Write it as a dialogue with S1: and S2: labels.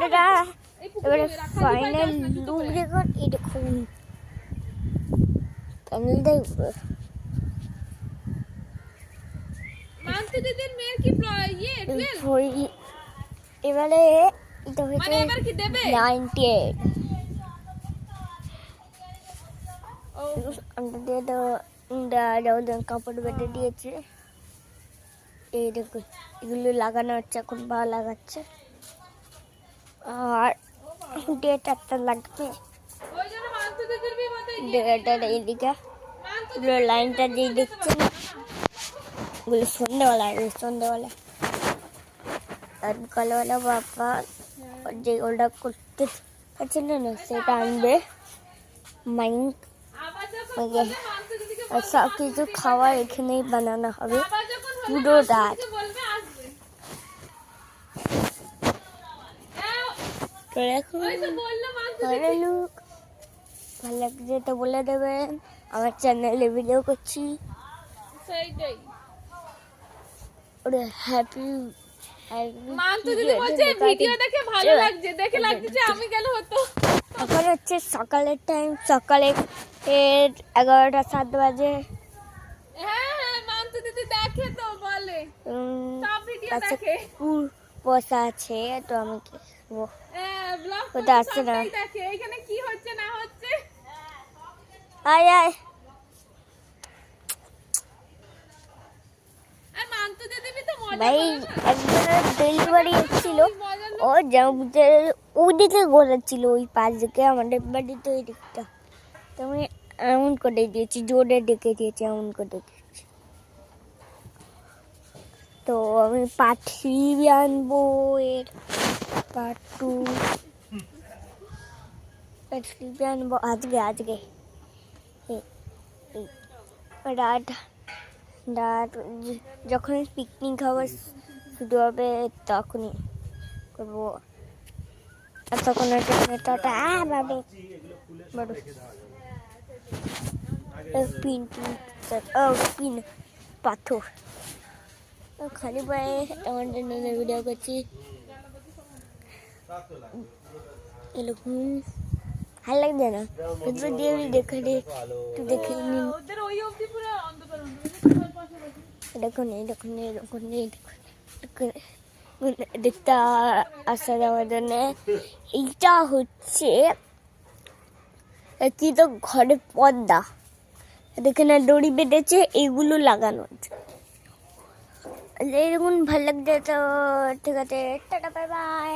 S1: বন্ধুরা এবারে final look দেখুন। এই দেখুন ফাইনাল দেখবো।
S2: মানতে দিদির মেয়ের কি ইয়ে 12
S1: এবারে এটা হচ্ছে
S2: মানে এবার কি দেবে
S1: 98
S2: ও
S1: আমাদের তো কাপড় বেঁধে দিয়েছে। এই দেখুন এগুলো লাগানো হচ্ছে, এখন ভালো লাগাচ্ছে। আর ডেট একটা লাগবে,
S2: ওই জন্য মানতে দিদির বিয়ে মতে
S1: ডেটার এইদিকে লাইনটা দিয়ে দেখছেন ওগুলো সন্ধ্যেবেলা আর বিকালবেলা বাবা যে ওটা করতে পারছিল না সেটা আনবে মাইন্ড।
S2: আবার যখন মানতে দিদিকে
S1: আর সব কিছু খাওয়া এখানেই বানানো হবে
S2: আবার যখন
S1: পুরো রাত।
S2: বলবে আসবে
S1: তো এখন
S2: ওই তো বললো মানতে
S1: ভালো লুক ভালো লাগছে তো বলে দেবেন। আমার চ্যানেলে ভিডিও করছি।
S2: সেইটাই
S1: ওরে হ্যাপি
S2: মানতে দিদি বলছে ভিডিও দেখে ভালো লাগছে, দেখে লাগছে যে আমি গেলে হতো।
S1: এখন হচ্ছে সকালের টাইম, সকালে 11টা 7 বাজে।
S2: হ্যাঁ হ্যাঁ মানতে দিদি দেখে তো বলে সব ভিডিও
S1: কাছে
S2: দেখে
S1: বসা আছে তো আমি কি করবো?
S2: ব্লগ
S1: ওটা আসছে না।
S2: দেখে এখানে কি হচ্ছে না হচ্ছে।
S1: আয় আয়
S2: আর মানতে দিদি তো মজা
S1: ভাই
S2: করে না।
S1: একজনের ডেলিভারি এসেছিল, ও যে ওইদিকে ঘোরাচ্ছিল ওই পাশ দিকে, আমাদের বাড়িতে ওই দিকটা। তো আমি এমন করে দিয়েছি, জোরে ডেকে দিয়েছি, এমন করে দিয়েছি। তো আমি পাঠি আনবো, এর পার্ট 2 পাঠি আনবো আজকে রাত যখন পিকনিক খাবার শুরু হবে তখনই করবো। আর তখন মেটাটা ভাবে বড় পিন পিন পাথর খালি পায়ে আমার জন্য ভিডিও করছি। এরকম ভালো লাগছে না কিন্তু দিয়ে দেখে একটু দেখে নিন।
S2: ওদের ওই অবধি পুরো অন্ধকার
S1: দেখুন দেখতে আসা যাওয়ার জন্য এইটা হচ্ছে কি তো ঘরের পর্দা, দেখেন দড়ি বেঁধেছে, এইগুলো লাগানো আছে। এরকম ভালো লাগছে তো ঠিক আছে, টাটা বাই বাই।